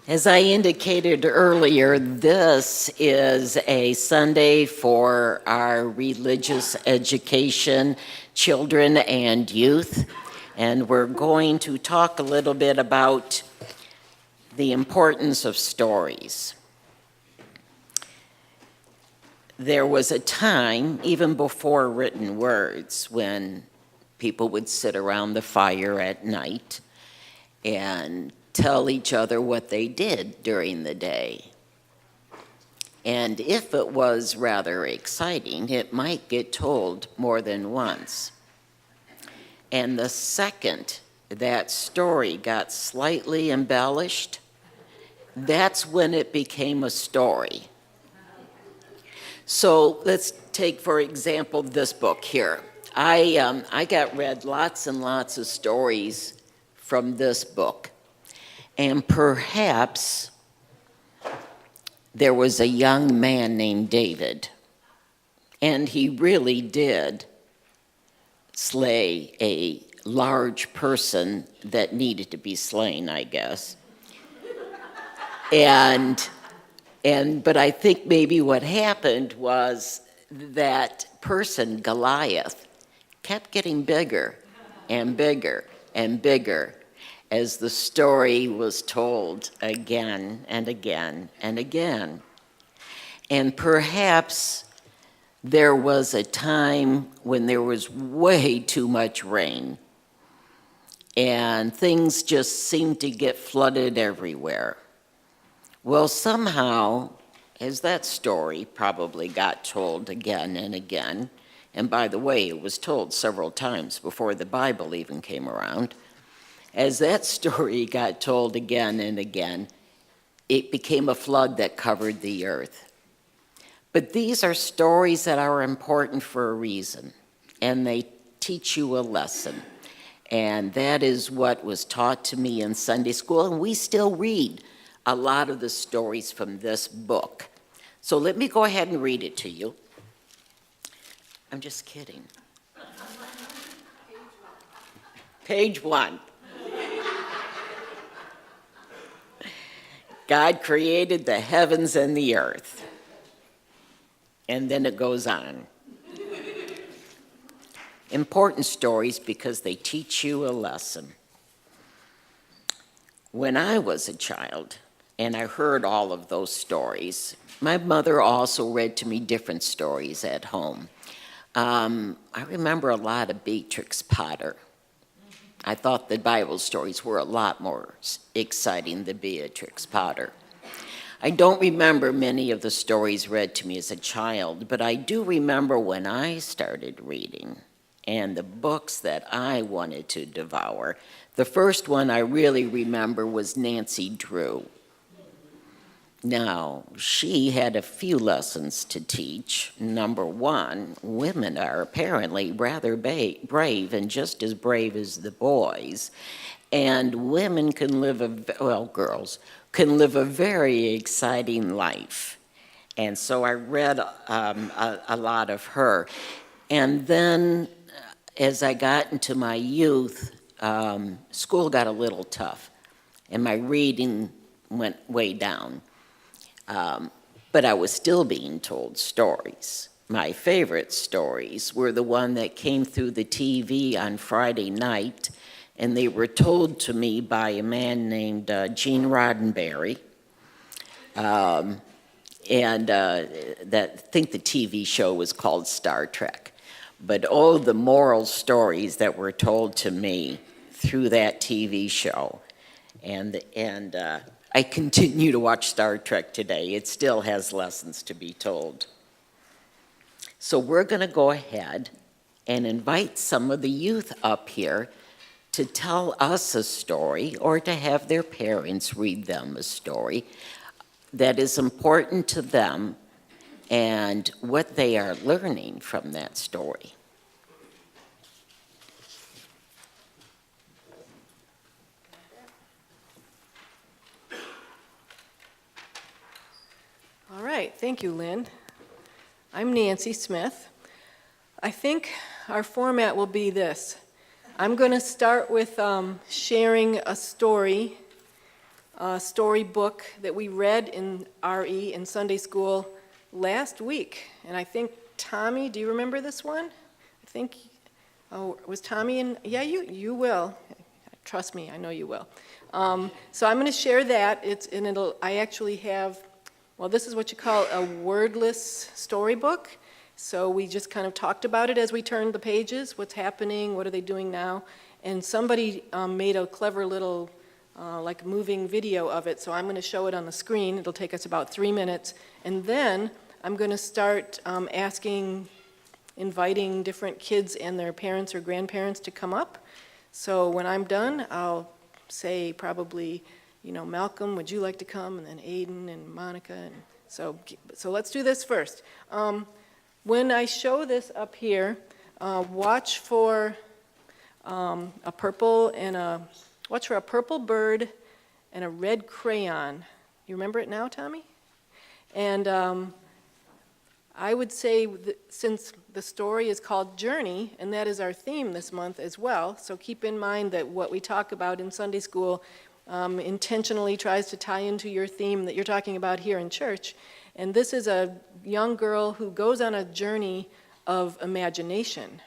As I indicated earlier, this is a Sunday for our religious education, children and youth, and we're going to talk a little bit about the importance of stories. There was a time, even before written words, when people would sit around the fire at night and tell each other what they did during the day. And if it was rather exciting, it might get told more than once. And the second that story got slightly embellished, that's when it became a story. So let's take, for example, this book here. I got read lots and lots of stories from this book. And perhaps there was a young man named David, and he really did slay a large person that needed to be slain, I guess. But I think maybe what happened was that person, Goliath, kept getting bigger and bigger and bigger as the story was told again and again and again. And perhaps there was a time when there was way too much rain and things just seemed to get flooded everywhere. Well, somehow, as that story probably got told again and again, and by the way, it was told several times before the Bible even came around, as that story got told again and again, it became a flood that covered the earth. But these are stories that are important for a reason, and they teach you a lesson. And that is what was taught to me in Sunday school, and we still read a lot of the stories from this book. So let me go ahead and read it to you. I'm just kidding. Page 1. God created the heavens and the earth. And then it goes on. Important stories because they teach you a lesson. When I was a child, and I heard all of those stories, my mother also read to me different stories at home. I remember a lot of Beatrix Potter. I thought the Bible stories were a lot more exciting than Beatrix Potter. I don't remember many of the stories read to me as a child, but I do remember when I started reading and the books that I wanted to devour. The first one I really remember was Nancy Drew. Now, she had a few lessons to teach. Number one, women are apparently rather brave and just as brave as the boys. And women can live girls can live a very exciting life. And so I read a lot of her. And then as I got into my youth, school got a little tough and my reading went way down. But I was still being told stories. My favorite stories were the one that came through the TV on Friday night, and they were told to me by a man named Gene Roddenberry. I think the TV show was called Star Trek. But all the moral stories that were told to me through that TV show, and I continue to watch Star Trek today. It still has lessons to be told. So we're going to go ahead and invite some of the youth up here to tell us a story or to have their parents read them a story that is important to them and what they are learning from that story. All right, thank you, Lynn. I'm Nancy Smith. I think our format will be this. I'm going to start with sharing a story storybook that we read in RE in Sunday school last week. And I think, Tommy, do you remember this one? I think, oh, was Tommy in? Yeah, you will. Trust me, I know you will. So I'm going to share that. I actually have, well, this is what you call a wordless storybook. So we just kind of talked about it as we turned the pages, what's happening, what are they doing now. And somebody made a clever little like moving video of it, so I'm going to show it on the screen. It'll take us about 3 minutes. And then I'm going to start inviting different kids and their parents or grandparents to come up. So when I'm done, I'll say probably, Malcolm, would you like to come? And then Aiden and Monica. And so let's do this first. When I show this up here, watch for a purple bird and a red crayon. You remember it now, Tommy? And I would say that since the story is called Journey, and that is our theme this month as well, so keep in mind that what we talk about in Sunday school intentionally tries to tie into your theme that you're talking about here in church. And this is a young girl who goes on a journey of imagination.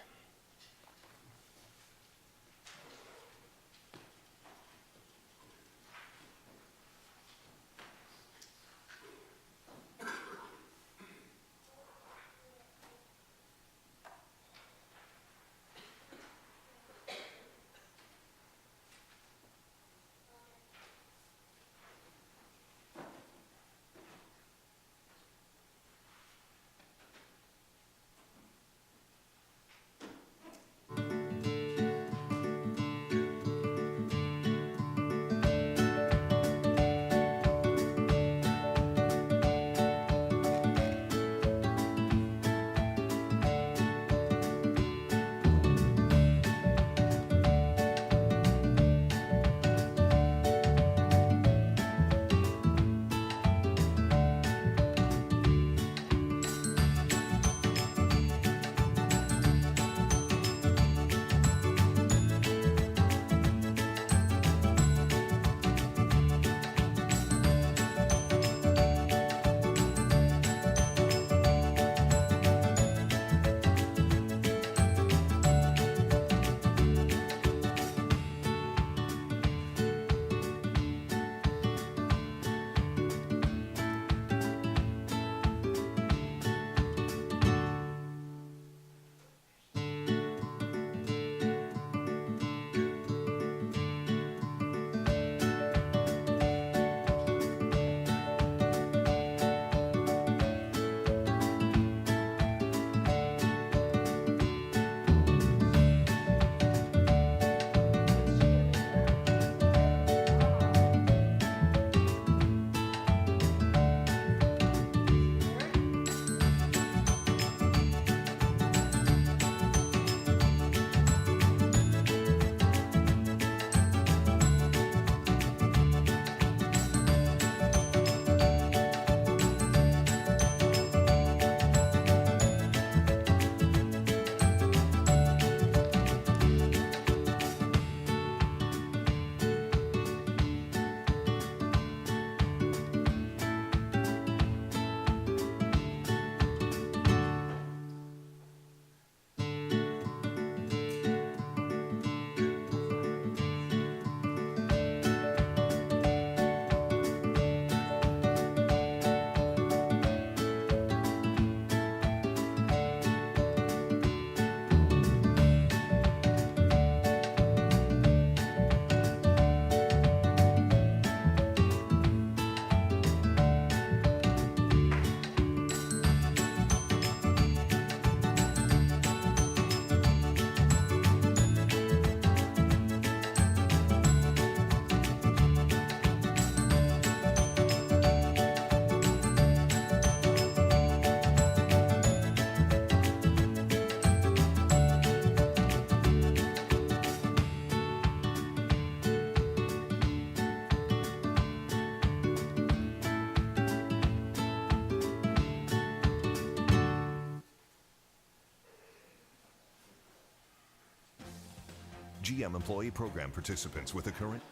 GM employee program participants with a current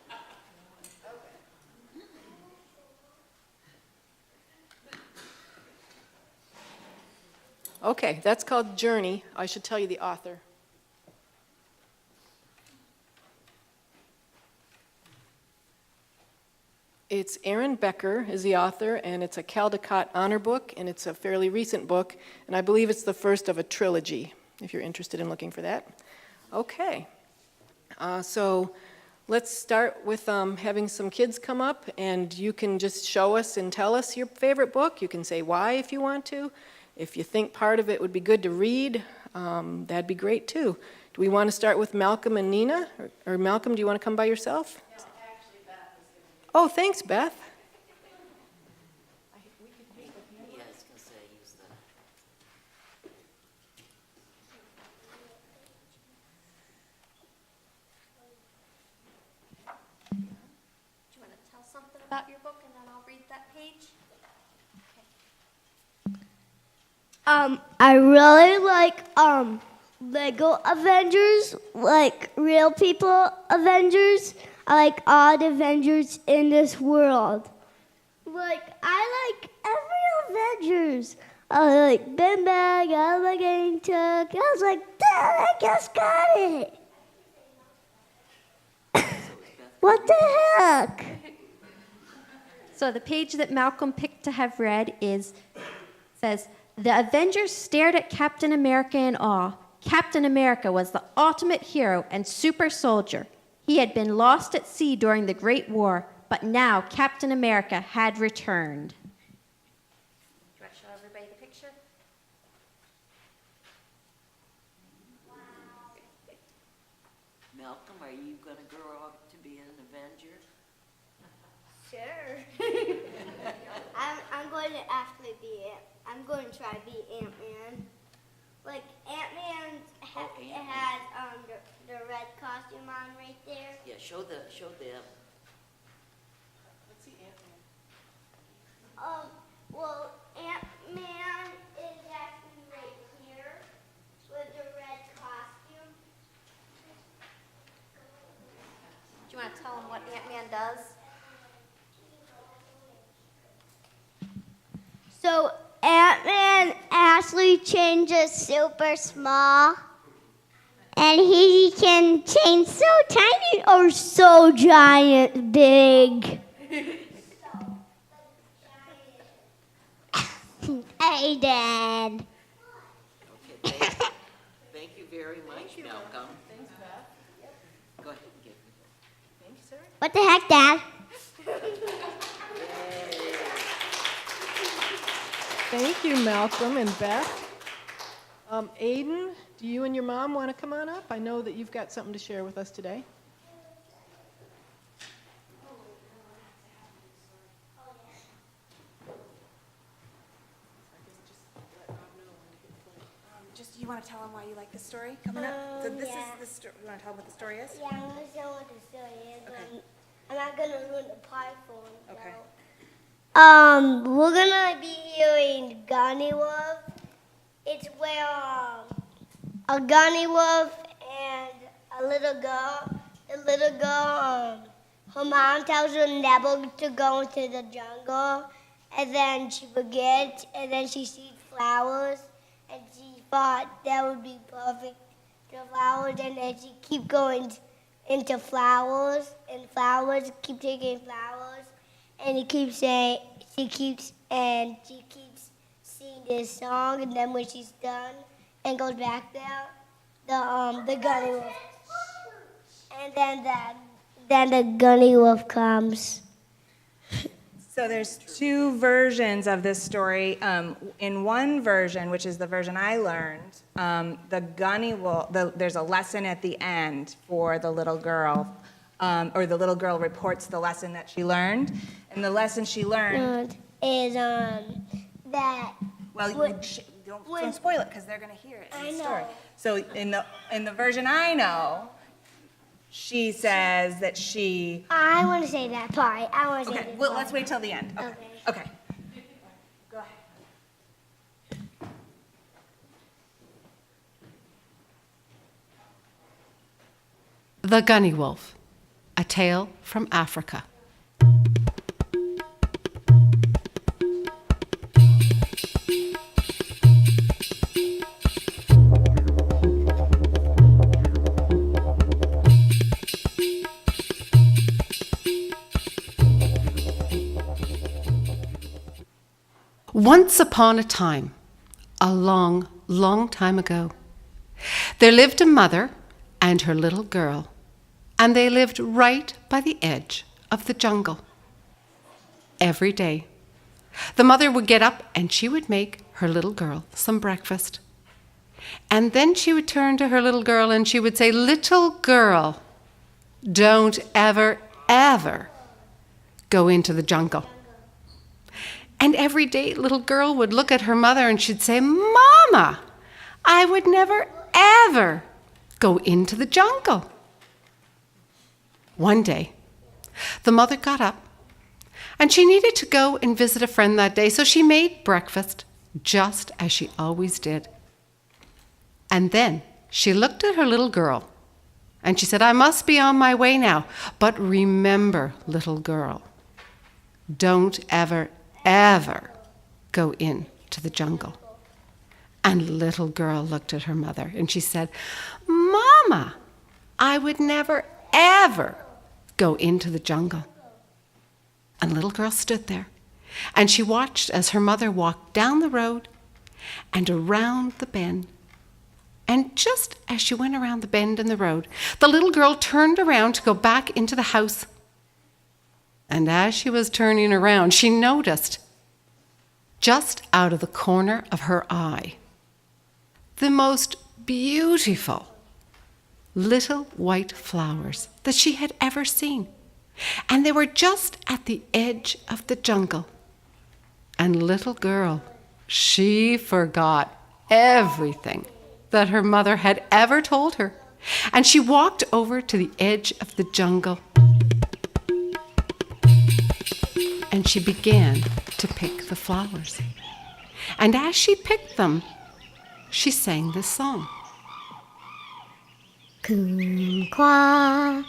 Okay, that's called Journey. I should tell you the author. It's Aaron Becker is the author, and it's a Caldecott Honor Book, and it's a fairly recent book, and I believe it's the first of a trilogy, if you're interested in looking for that. Okay, so let's start with having some kids come up, and you can just show us and tell us your favorite book. You can say why if you want to. If you think part of it would be good to read, that'd be great too. Do we want to start with Malcolm and Nina? Or Malcolm, do you want to come by yourself? Oh, thanks, Beth. Do you want to tell something about your book and then I'll read that page? I really like Lego Avengers, like real people Avengers. I like all the Avengers in this world. Like I like every Avengers. I like Ben Bag, I like Getting Tuck. I was like, Dad, I just got it. What the heck? So the page that Malcolm picked to have read says, "The Avengers stared at Captain America in awe. Captain America was the ultimate hero and super soldier. He had been lost at sea during the Great War, but now Captain America had returned." Do you want to show everybody the picture? Malcolm, are you going to grow up to be an Avenger? Sure. I'm going to actually be it. I'm going to try to be Ant-Man. Like Ant-Man Ant-Man. has the red costume on right there. Yeah, show them. Let's see Ant-Man. Well, Ant-Man is actually right here with the red costume. Do you want to tell them what Ant-Man does? So Ant-Man actually changes super small, and he can change so tiny or so giant big. Hey, Dad. Okay, thank you very much, Malcolm. Thanks, Beth. Go ahead and give me Thank you, sir. What the heck, Dad? Thank you, Malcolm and Beth. Aiden, do you and your mom want to come on up? I know that you've got something to share with us today. Just, you want to tell them why you like the story coming up? So this yeah. is the story. You want to tell them what the story is? Yeah, I'm going to show what the story is. Okay. I'm not going to ruin the part for him. Okay. We're gonna be hearing Gunny Wolf. It's where a Gunny Wolf and a little girl. The little girl, her mom tells her never to go into the jungle, and then she forgets, and then she sees flowers, and she thought that would be perfect. The flowers, and then she keep going into flowers, and flowers keep taking flowers. And she keeps singing this song, and then when she's done and goes back there, the Gunny Wolf, and then the Gunny Wolf comes. So there's two versions of this story. In one version, which is the version I learned, the Gunny Wolf, there's a lesson at the end for the little girl, or the little girl reports the lesson that she learned. And the lesson she learned Is that well, don't spoil it because they're going to hear it in the story. know. So in the version I know, she says that she. I want to say that part. I want to say Okay, this well, part. let's wait till the end. Okay. Okay. Okay. Go ahead. The Gunny Wolf, a tale from Africa. Once upon a time, a long, long time ago, there lived a mother and her little girl, and they lived right by the edge of the jungle. Every day, the mother would get up and she would make her little girl some breakfast. And then she would turn to her little girl and she would say, "Little girl, don't ever, ever go into the jungle." And every day, little girl would look at her mother and she'd say, "Mama, I would never, ever go into the jungle." One day, the mother got up and she needed to go and visit a friend that day, so she made breakfast just as she always did. And then she looked at her little girl and she said, "I must be on my way now. But remember, little girl, don't ever, ever go into the jungle." And little girl looked at her mother and she said, "Mama, I would never, ever go into the jungle." And little girl stood there and she watched as her mother walked down the road and around the bend. And just as she went around the bend in the road, the little girl turned around to go back into the house. And as she was turning around, she noticed, just out of the corner of her eye, the most beautiful little white flowers that she had ever seen. And they were just at the edge of the jungle. And little girl, she forgot everything that her mother had ever told her. And she walked over to the edge of the jungle. And she began to pick the flowers. And as she picked them, she sang this song. Kumquat,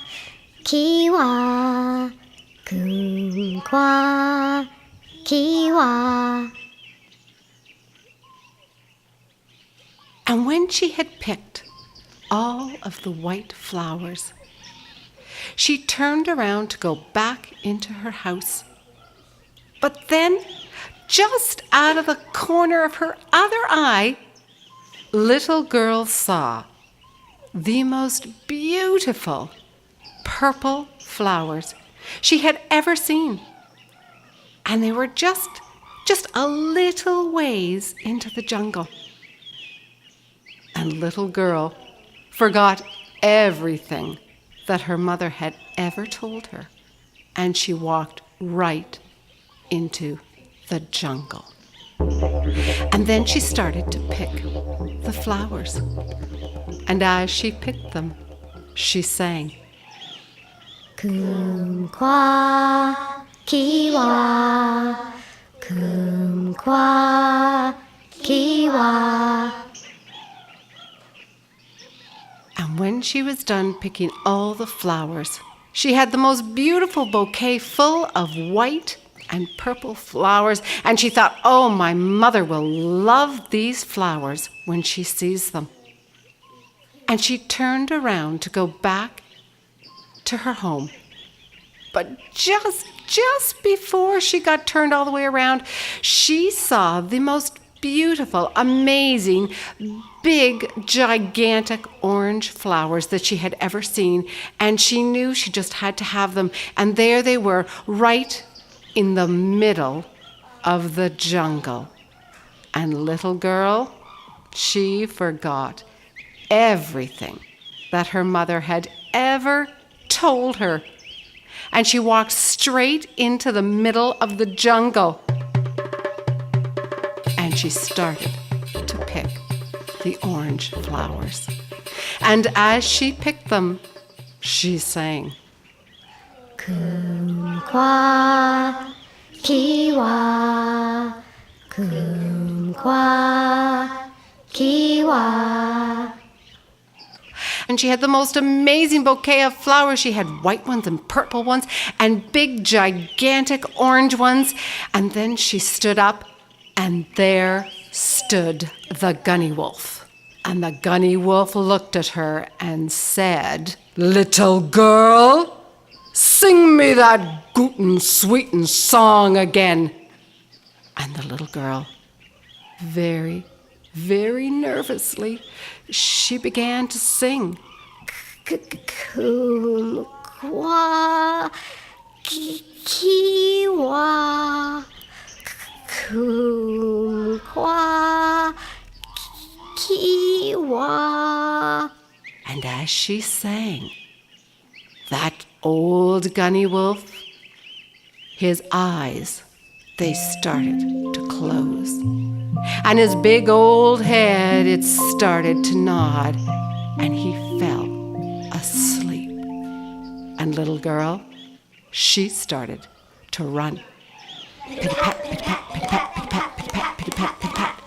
kiwa, kumquat, kiwa. And when she had picked all of the white flowers, she turned around to go back into her house. But then, just out of the corner of her other eye, little girl saw the most beautiful purple flowers she had ever seen. And they were just a little ways into the jungle. And little girl forgot everything that her mother had ever told her, and she walked right into the jungle. And then she started to pick the flowers. And as she picked them, she sang, Kumquat, kiwa, kumquat, kiwa. And when she was done picking all the flowers, she had the most beautiful bouquet full of white and purple flowers, and she thought, "Oh, my mother will love these flowers when she sees them." And she turned around to go back to her home. But just before she got turned all the way around, she saw the most beautiful, amazing, big, gigantic orange flowers that she had ever seen, and she knew she just had to have them. And there they were, right in the middle of the jungle. And little girl, she forgot everything that her mother had ever told her. And she walked straight into the middle of the jungle. And she started to pick the orange flowers. And as she picked them, she sang, Kumquat, kiwa, kumquat, kiwa. And she had the most amazing bouquet of flowers. She had white ones and purple ones and big, gigantic orange ones. And then she stood up, and there stood the gunny wolf. And the gunny wolf looked at her and said, "Little girl, sing me that guten sweeten song again." And the little girl, very, very nervously, she began to sing. Kumquat, kiwa, kumquat, kiwa. And as she sang, that old gunny wolf, his eyes, they started to close. And his big old head, it started to nod. And he fell asleep. And little girl, she started to run. Pitty-pat, pitty-pat, pitty-pat, pitty-pat, pitty-pat, pitty-pat, pitty-pat.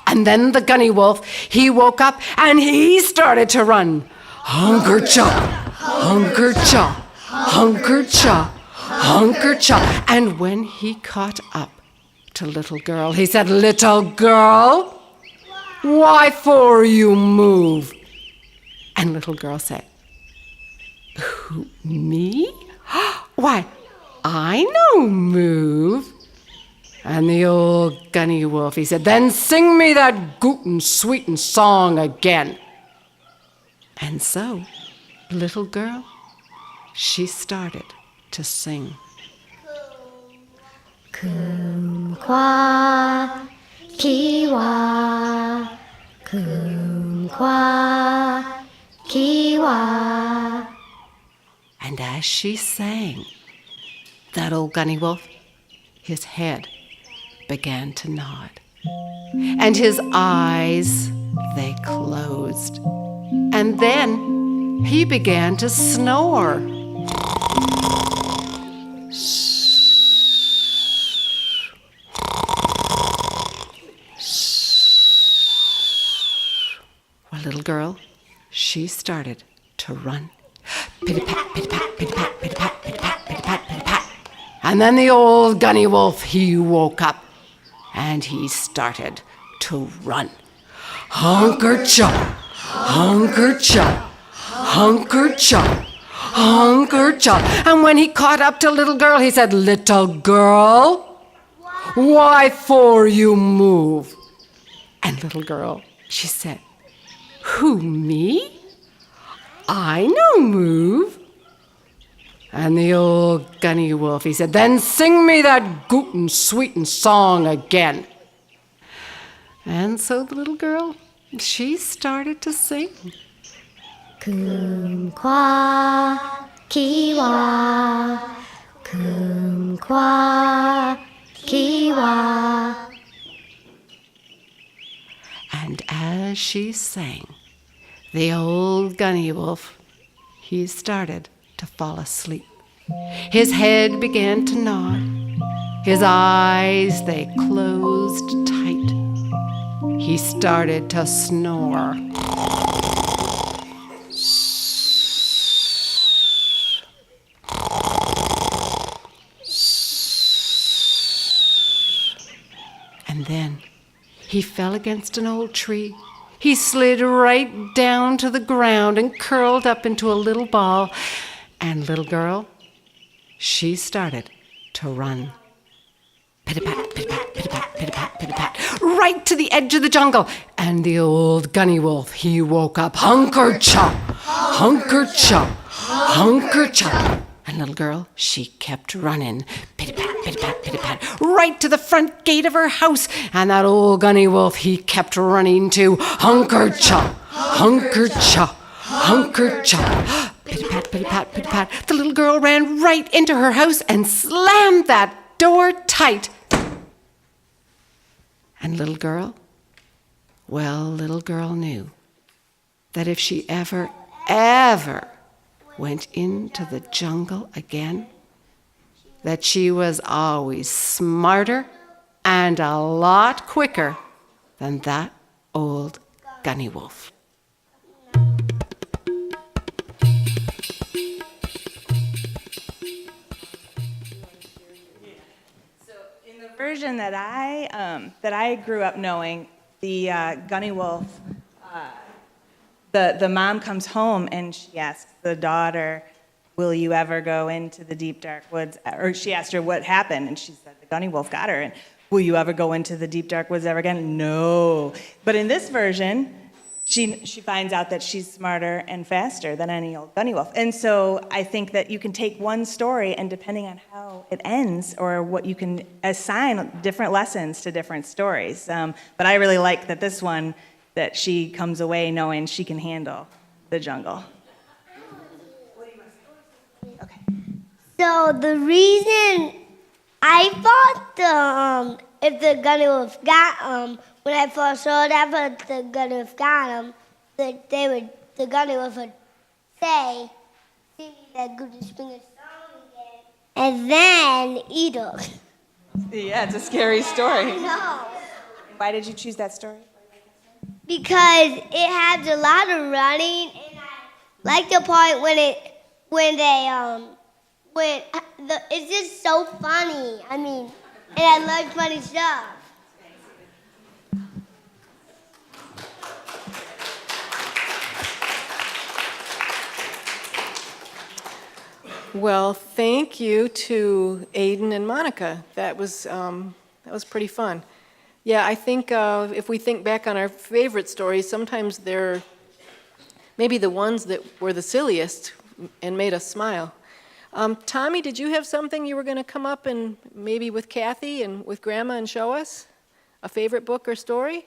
And then the gunny wolf, he woke up and he started to run. Hunker-cha, hunker-cha, hunker-cha, hunker-cha. And when he caught up to little girl, he said, "Little girl, why for you move?" And little girl said, "Who, me? Why, I no move." And the old gunny wolf, he said, "Then sing me that gootin' sweetin' song again." And so, little girl, she started to sing. Kumquat, kiwa, kumquat, kiwa. And as she sang, that old gunny wolf, his head began to nod. And his eyes, they closed. And then he began to snore. Well, little girl, she started to run. Pitty-pat, pitty-pat, pitty-pat, pitty-pat, pitty-pat, pitty-pat, pitty-pat. And then the old gunny wolf, he woke up and he started to run. Hunker-cha, hunker-cha, hunker-cha, hunker-cha. And when he caught up to little girl, he said, "Little girl, why for you move?" And little girl, she said, "Who, me? I no move." And the old gunny wolf, he said, "Then sing me that gootin' sweetin' song again." And so the little girl, she started to sing. Kumquat, kiwa, kumquat, kiwa. And as she sang, the old gunny wolf, he started to fall asleep. His head began to nod. His eyes, they closed tight. He started to snore. And then he fell against an old tree. He slid right down to the ground and curled up into a little ball. And little girl, she started to run. Pitty-pat, pitty-pat, pitty-pat, pitty-pat, pitty-pat, right to the edge of the jungle. And the old gunny wolf, he woke up. Hunker-cha, hunker-cha, hunker-cha. And little girl, she kept running. Pitty-pat, pitty-pat, pitty-pat, right to the front gate of her house. And that old gunny wolf, he kept running too. Hunker-cha, hunker-cha, hunker-cha. Pitty-pat, pitty-pat, pitty-pat. The little girl ran right into her house and slammed that door tight. And little girl, well, little girl knew that if she ever went into the jungle again, that she was always smarter and a lot quicker than that old gunny wolf. Version that I grew up knowing, the gunny wolf, the mom comes home and she asks the daughter, "Will you ever go into the deep dark woods?" Or she asked her what happened, and she said the gunny wolf got her. And will you ever go into the deep dark woods ever again? No. But in this version, she finds out that she's smarter and faster than any old gunny wolf. And so I think that you can take one story, and depending on how it ends, or what you can assign different lessons to different stories. But I really like that this one, that she comes away knowing she can handle the jungle. Okay. So the reason I thought if the gunny wolf got when I first saw that, but the gunny wolf got that the gunny wolf would say, "Sing me that good springer song again," and then eat her. Yeah, it's a scary story. No, Why did you choose that story? because it has a lot of running, and I like the part it's just so funny. I mean, and I like funny stuff. Well, thank you to Aiden and Monica. That was pretty fun. Yeah, I think if we think back on our favorite stories, sometimes they're maybe the ones that were the silliest and made us smile. Tommy, did you have something you were going to come up and maybe with Kathy and with Grandma and show us? A favorite book or story?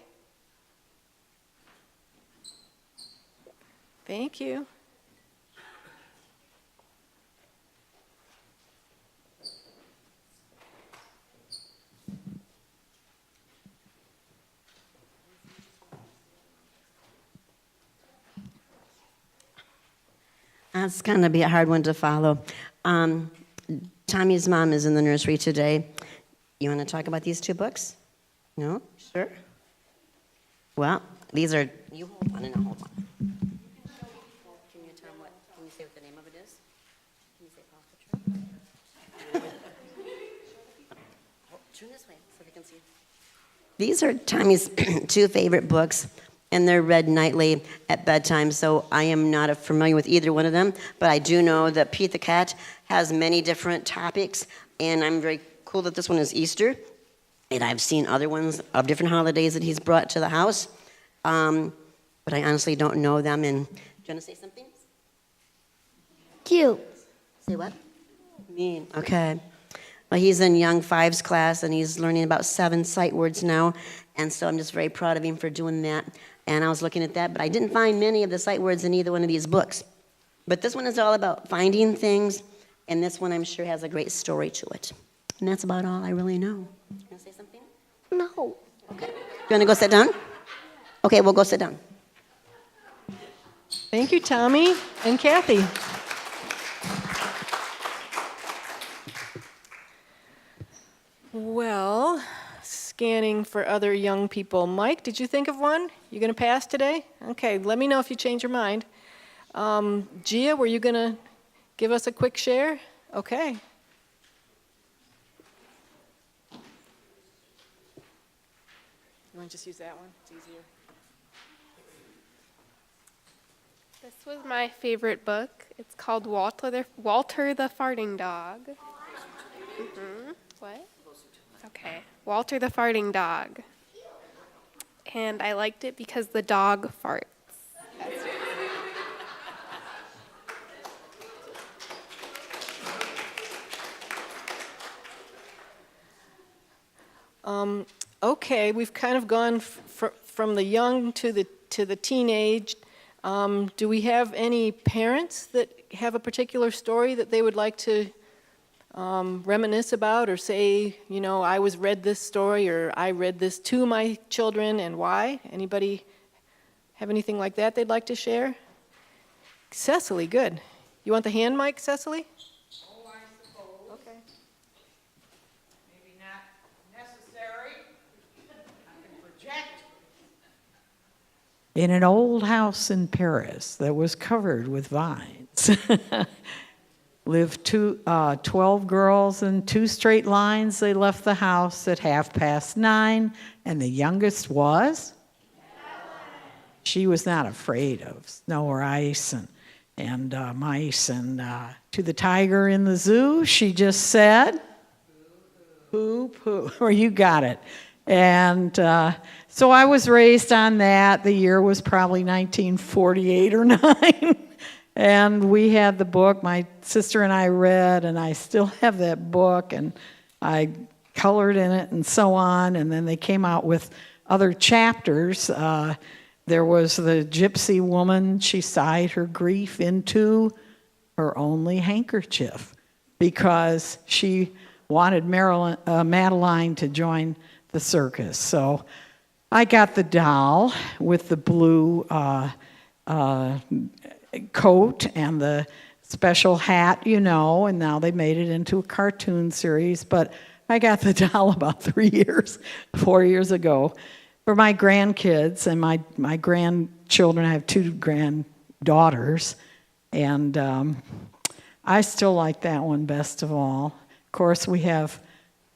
Thank you. That's going to be a hard one to follow. Tommy's mom is in the nursery today. You want to talk about these two books? No? Sure? Well, these are... You hold on and I'll hold on. Can you tell them can you say what the name of it is? Can you say Paw Patrol? Turn this way so they can see. These are Tommy's two favorite books, and they're read nightly at bedtime, so I am not familiar with either one of them, but I do know that Pete the Cat has many different topics, and I'm very cool that this one is Easter, and I've seen other ones of different holidays that he's brought to the house, but I honestly don't know them. And do you want to say something? Cute. Say what? Mean. Okay. Well, he's in Young Fives class, and he's learning about 7 sight words now, and so I'm just very proud of him for doing that. And I was looking at that, but I didn't find many of the sight words in either one of these books. But this one is all about finding things, and this one I'm sure has a great story to it. And that's about all I really know. You want to say something? No. Okay. You want to go sit down? Okay, we'll go sit down. Thank you, Tommy and Kathy. Well, scanning for other young people. Mike, did you think of one? You going to pass today? Okay, let me know if you change your mind. Gia, were you going to give us a quick share? Okay. You want to just use that one? It's easier. This was my favorite book. It's called Walter the Farting Dog. What? Okay. Walter the Farting Dog. And I liked it because the dog farts. Okay, we've kind of gone from the young to the teenage. Do we have any parents that have a particular story that they would like to reminisce about, or say, you know, I read this story, or I read this to my children, and why? Anybody have anything like that they'd like to share? Cecily, good. You want the hand mic, Cecily? Oh, I suppose. Okay. Maybe not necessary. I can project. In an old house in Paris that was covered with vines lived 12 girls in 2 straight lines. They left the house at 9:30, and the youngest was? She was not afraid of snow or ice and mice. And to the tiger in the zoo, she just said, poo, or you got it. And so I was raised on that. The year was probably 1948 or 9. And we had the book. My sister and I read, and I still have that book, and I colored in it and so on. And then they came out with other chapters. There was the gypsy woman. She sighed her grief into her only handkerchief because she wanted Madeline to join the circus. So I got the doll with the blue coat and the special hat, and now they made it into a cartoon series. But I got the doll about 4 years ago for my grandkids and my grandchildren. I have 2 granddaughters, and I still like that one best of all. Of course, we have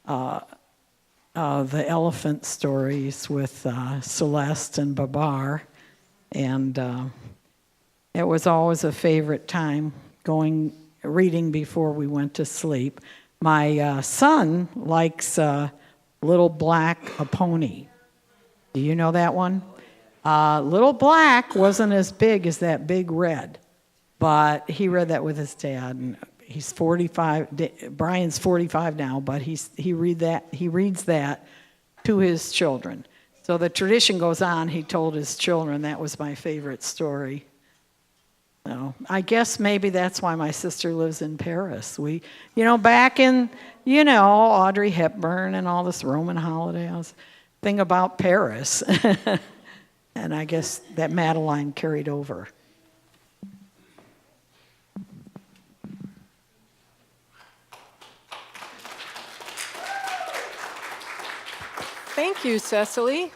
the elephant stories with Celeste and Babar, and it was always a favorite time reading before we went to sleep. My son likes Little Black Pony. Do you know that one? Little Black wasn't as big as that Big Red, but he read that with his dad, and he's 45. Brian's 45 now, but he reads that to his children. So the tradition goes on. He told his children that was my favorite story. So I guess maybe that's why my sister lives in Paris. We, back in, Audrey Hepburn and all this Roman holidays thing about Paris. And I guess that Madeline carried over. Thank you, Cecily.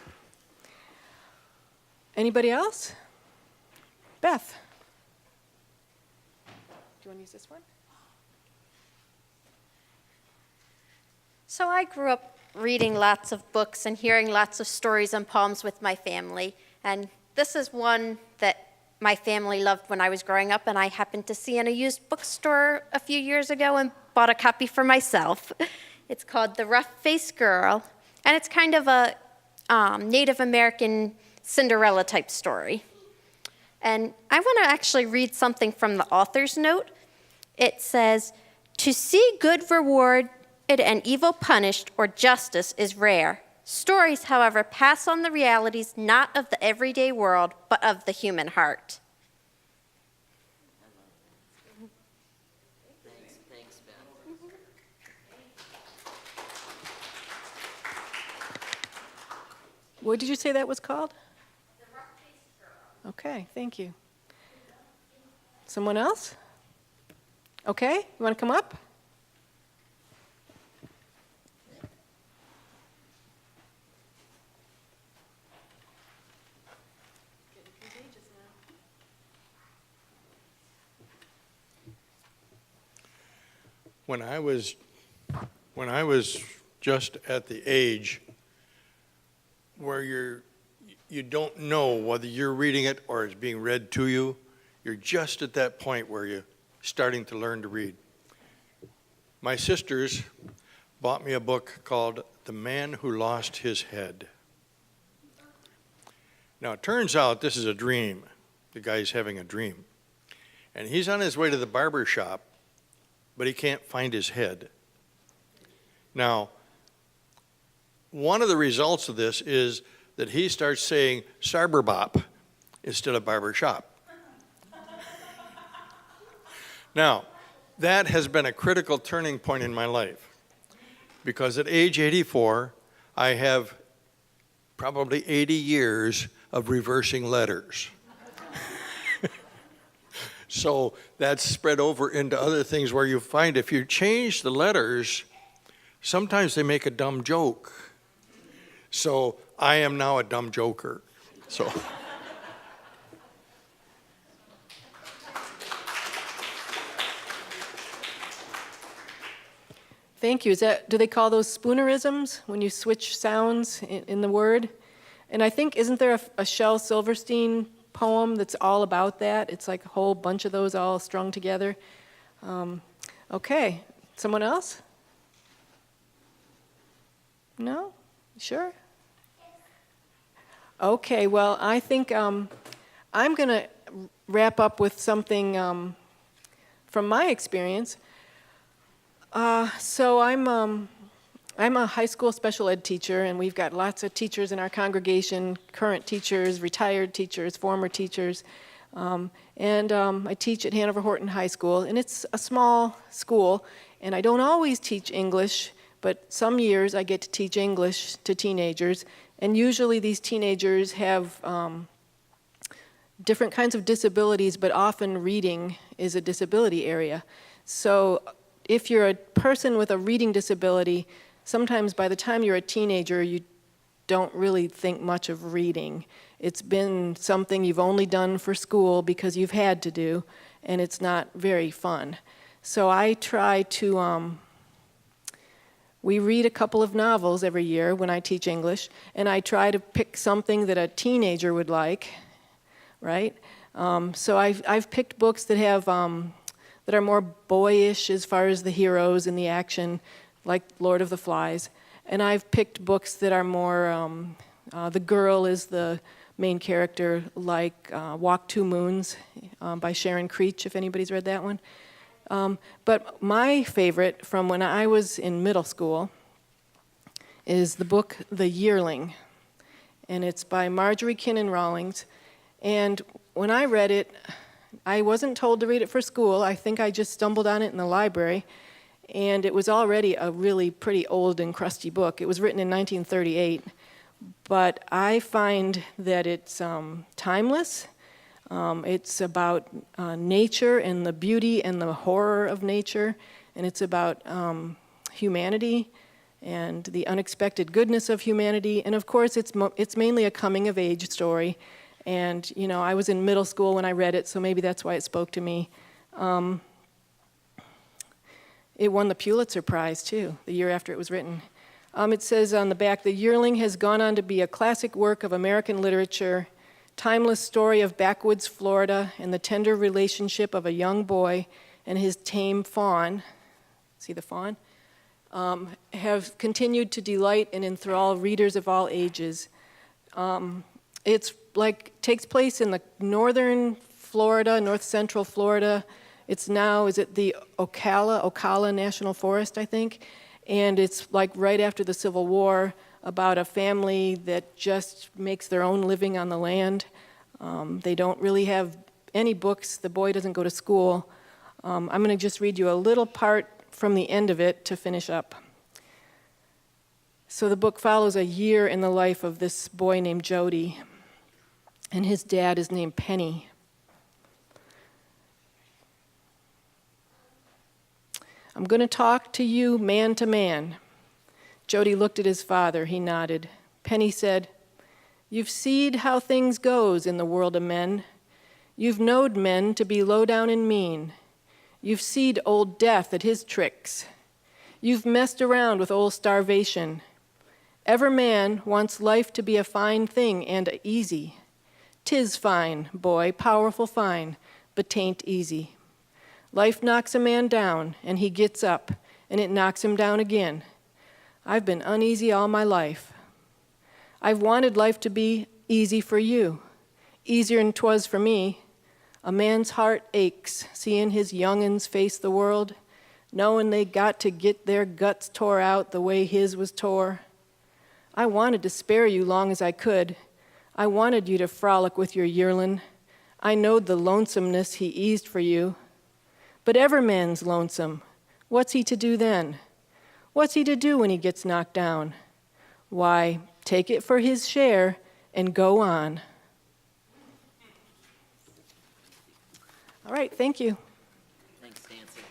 Anybody else? Beth. Do you want to use this one? So I grew up reading lots of books and hearing lots of stories and poems with my family. And this is one that my family loved when I was growing up, and I happened to see in a used bookstore a few years ago and bought a copy for myself. It's called The Rough-Faced Girl, and it's kind of a Native American Cinderella type story. And I want to actually read something from the author's note. It says, "To see good rewarded and evil punished or justice is rare. Stories, however, pass on the realities not of the everyday world, but of the human heart." Thanks, Ben. What did you say that was called? The Rough-Faced Girl. Okay, thank you. Someone else? Okay, you want to come up? When I was just at the age where you don't know whether you're reading it or it's being read to you, you're just at that point where you're starting to learn to read. My sisters bought me a book called The Man Who Lost His Head. Now, it turns out this is a dream. The guy's having a dream. And he's on his way to the barber shop, but he can't find his head. Now, one of the results of this is that he starts saying Sarberbop instead of barber shop. Now, that has been a critical turning point in my life, because at age 84, I have probably 80 years of reversing letters. So that's spread over into other things where you find if you change the letters, sometimes they make a dumb joke. So I am now a dumb joker. So. Thank you. Do they call those spoonerisms when you switch sounds in the word? And I think, isn't there a Shel Silverstein poem that's all about that? It's like a whole bunch of those all strung together. Okay, someone else? No? Sure? Okay, well, I think I'm going to wrap up with something from my experience. So I'm a high school special ed teacher, and we've got lots of teachers in our congregation, current teachers, retired teachers, former teachers. I teach at Hanover Horton High School, and it's a small school, and I don't always teach English, but some years I get to teach English to teenagers, and usually these teenagers have different kinds of disabilities, but often reading is a disability area. So if you're a person with a reading disability, sometimes by the time you're a teenager, you don't really think much of reading. It's been something you've only done for school because you've had to do, and it's not very fun. So I try to, we read a couple of novels every year when I teach English, and I try to pick something that a teenager would like, right? So I've picked books that have, that are more boyish as far as the heroes and the action, like Lord of the Flies. And I've picked books that are more, the girl is the main character, like Walk Two Moons by Sharon Creech, if anybody's read that one. But my favorite from when I was in middle school is the book The Yearling. And it's by Marjorie Kinnan Rawlings. And when I read it, I wasn't told to read it for school. I think I just stumbled on it in the library. And it was already a really pretty old and crusty book. It was written in 1938. But I find that it's timeless. It's about nature and the beauty and the horror of nature. And it's about humanity and the unexpected goodness of humanity. And of course, it's mainly a coming-of-age story. And, you know, I was in middle school when I read it, so maybe that's why it spoke to me. It won the Pulitzer Prize, too, the year after it was written. It says on the back, "The Yearling has gone on to be a classic work of American literature, timeless story of backwoods Florida and the tender relationship of a young boy and his tame fawn," see the fawn, "have continued to delight and enthrall readers of all ages." It's takes place in the northern Florida, north central Florida. It's now, is it the Ocala National Forest, I think? And it's like right after the Civil War, about a family that just makes their own living on the land. They don't really have any books. The boy doesn't go to school. I'm going to just read you a little part from the end of it to finish up. So the book follows a year in the life of this boy named Jody, and his dad is named Penny. "I'm going to talk to you man to man." Jody looked at his father. He nodded. Penny said, "You've seed how things goes in the world of men. You've knowed men to be low down and mean. You've seed old Death at his tricks. You've messed around with old Starvation. Ever man wants life to be a fine thing and easy. 'Tis fine, boy, powerful fine, but 'tain't easy. Life knocks a man down, and he gets up, and it knocks him down again. I've been uneasy all my life. I've wanted life to be easy for you, easier'n 'twas for me. A man's heart aches, seeing his young'uns face the world, knowing they got to get their guts tore out the way his was tore. I wanted to spare you long as I could. I wanted you to frolic with your yearlin'. I knowed the lonesomeness he eased for you. But every man's lonesome. What's he to do then? What's he to do when he gets knocked down? Why, take it for his share and go on." All right, thank you. Thanks, Nancy.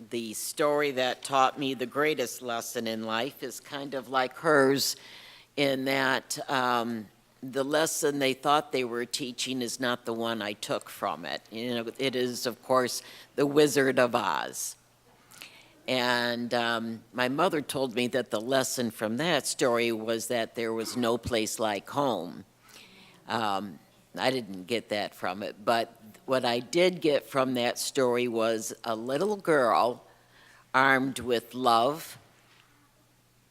The story that taught me the greatest lesson in life is kind of like hers, in that the lesson they thought they were teaching is not the one I took from it. You know, it is, of course, The Wizard of Oz. And my mother told me that the lesson from that story was that there was no place like home. I didn't get that from it, but what I did get from that story was a little girl armed with love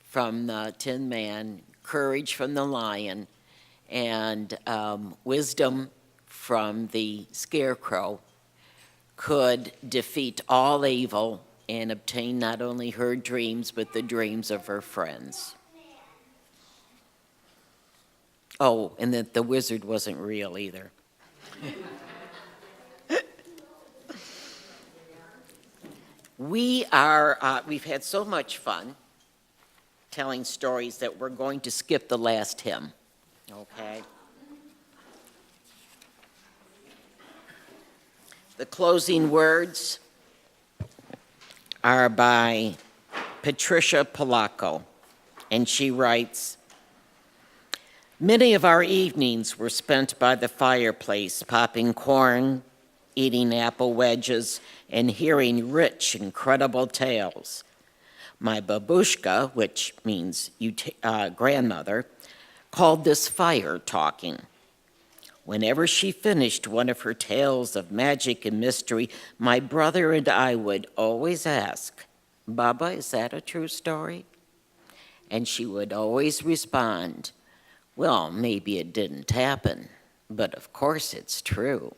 from the Tin Man, courage from the lion, and wisdom from the Scarecrow could defeat all evil and obtain not only her dreams, but the dreams of her friends. Oh, and that the wizard wasn't real either. We've had so much fun telling stories that we're going to skip the last hymn, okay? The closing words are by Patricia Polacco, and she writes, "Many of our evenings were spent by the fireplace, popping corn, eating apple wedges, and hearing rich, incredible tales. My babushka, which means grandmother, called this fire talking. Whenever she finished one of her tales of magic and mystery, my brother and I would always ask, 'Baba, is that a true story?' And she would always respond, 'Well, maybe it didn't happen, but of course it's true.'"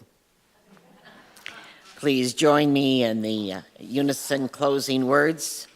Please join me in the unison closing words.